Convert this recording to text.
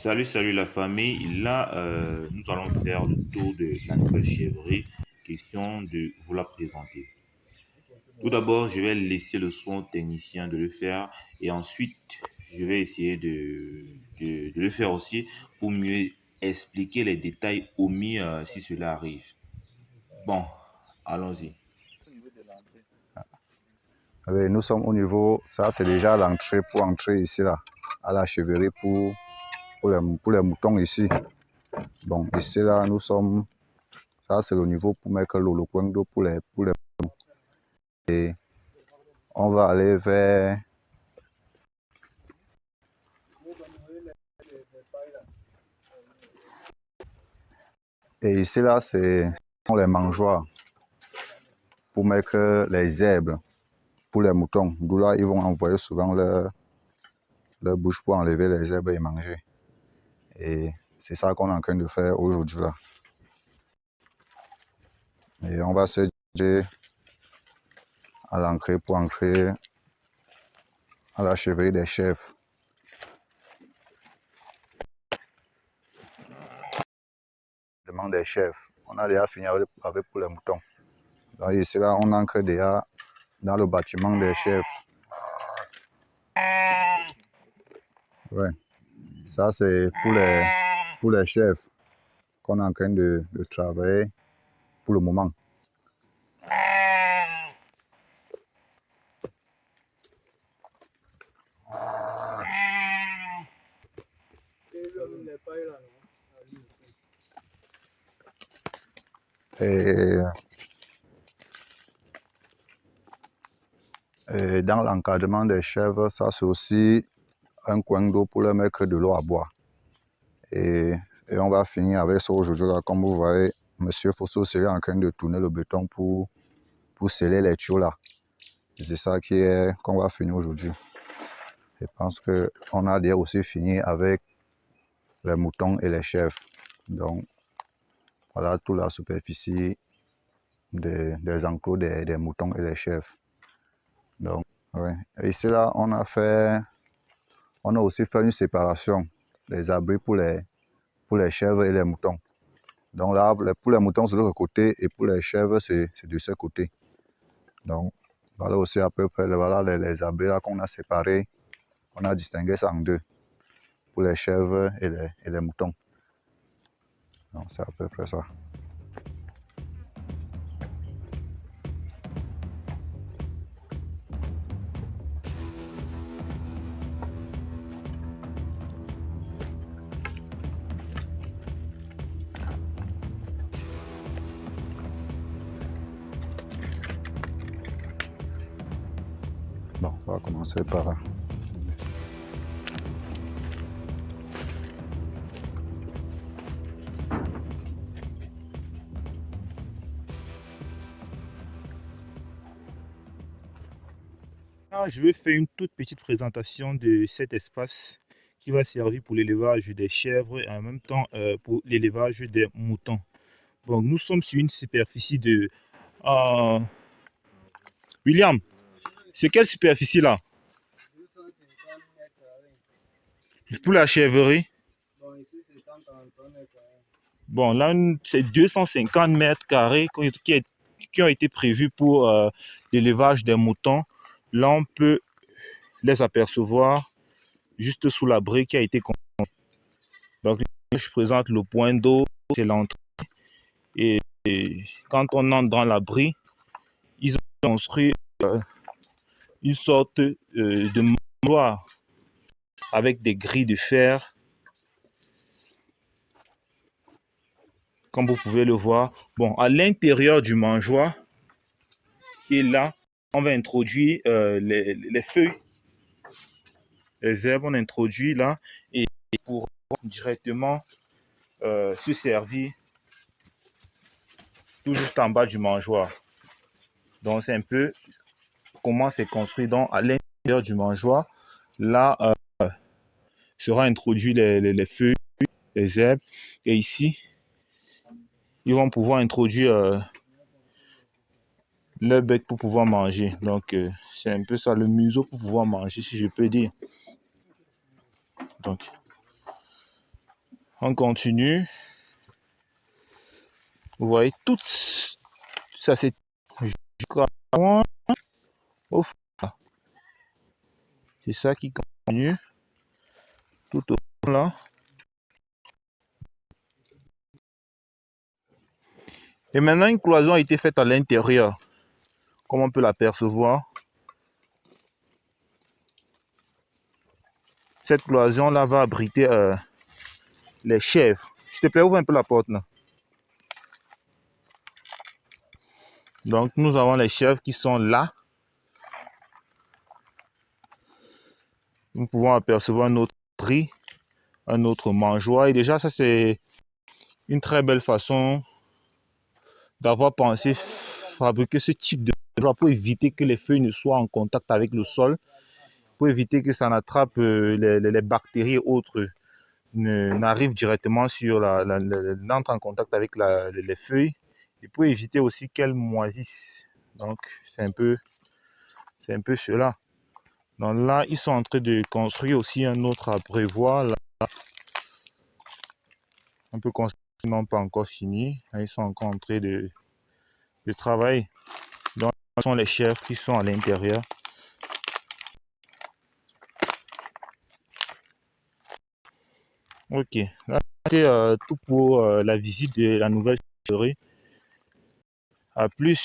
Salut la famille. Là, nous allons faire le tour de la nouvelle chèvrerie. Question de vous la présenter. Tout d'abord, je vais laisser le soin au technicien de le faire et ensuite, je vais essayer de le faire aussi pour mieux expliquer les détails omis si cela arrive. Bon, allons-y. Oui, nous sommes au niveau, ça c'est déjà l'entrée pour entrer ici là, à la chèvrerie pour les moutons ici. Bon, ici là, nous sommes, ça c'est le niveau pour mettre le coin d'eau pour les moutons. Et on va aller vers, et ici là, c'est les mangeoires pour mettre les herbes pour les moutons. D'où là, ils vont envoyer souvent leur bouche pour enlever les herbes et manger. Et c'est ça qu'on est en train de faire aujourd'hui là. Et on va se diriger à l'entrée pour entrer à la chèvrerie des chefs. Demande des chefs. On a déjà fini avec pour les moutons. Donc ici là, on entre déjà dans le bâtiment des chefs. Ouais. Ça c'est pour les chefs qu'on est en train de travailler pour le moment. Et dans l'encadrement des chèvres, ça c'est aussi un coin d'eau pour leur mettre de l'eau à boire. Et on va finir avec ça aujourd'hui. Comme vous voyez, Monsieur Fosso serait en train de tourner le béton pour sceller les tuyaux là. C'est ça qu'on va finir aujourd'hui. Je pense qu'on a déjà aussi fini avec les moutons et les chèvres. Donc, voilà toute la superficie des enclos des moutons et des chèvres. Donc, ouais. Et ici là, on a aussi fait une séparation des abris pour les chèvres et les moutons. Donc là, pour les moutons, c'est de l'autre côté et pour les chèvres, c'est de ce côté. Donc, voilà aussi à peu près voilà les abris là qu'on a séparés. On a distingué ça en deux, pour les chèvres et les moutons. Donc, c'est à peu près ça. Bon, on va commencer par là. Je vais faire une toute petite présentation de cet espace qui va servir pour l'élevage des chèvres et en même temps pour l'élevage des moutons. Donc nous sommes sur une superficie de... William, c'est quelle superficie là? 250 mètres carrés. Pour la chèvrerie? Bon, ici c'est 143 mètres carrés. Bon, là c'est 250 mètres carrés qui ont été prévus pour l'élevage des moutons. Là on peut les apercevoir juste sous l'abri qui a été construit. Donc je présente le point d'eau, c'est l'entrée. Et quand on entre dans l'abri, ils ont construit une sorte de manoir avec des grilles de fer, comme vous pouvez le voir. Bon, à l'intérieur du mangeoire, et là, on va introduire les feuilles, les herbes, on introduit là, et pour directement se servir tout juste en bas du mangeoir. Donc c'est un peu comment c'est construit. Donc à l'intérieur du mangeoir, là sera introduit les feuilles, les herbes, et ici ils vont pouvoir introduire leur bec pour pouvoir manger. Donc c'est un peu ça, le museau pour pouvoir manger, si je peux dire. Donc On continue. Vous voyez, tout ça c'est jusqu'à loin au fond. C'est ça qui continue tout au fond là. Et maintenant, une cloison a été faite à l'intérieur, comme on peut l'apercevoir. Cette cloison là va abriter les chèvres. S'il te plaît, ouvre un peu la porte là. Donc nous avons les chèvres qui sont là. Nous pouvons apercevoir notre riz, un autre mangeoire. Et déjà, ça c'est une très belle façon d'avoir pensé fabriquer ce type de mangeoire pour éviter que les feuilles ne soient en contact avec le sol, pour éviter que ça n'attrape les bactéries et autres, n'arrive directement sur n'entre en contact avec les feuilles, et pour éviter aussi qu'elles moisissent. Donc c'est un peu cela. Donc là, ils sont en train de construire aussi un autre abreuvoir. Là, un peu construit, non pas encore fini. Là, ils sont encore en train de travailler. Donc, ce sont les chèvres qui sont à l'intérieur. Ok, là, c'est tout pour la visite de la nouvelle chèvrerie. À plus.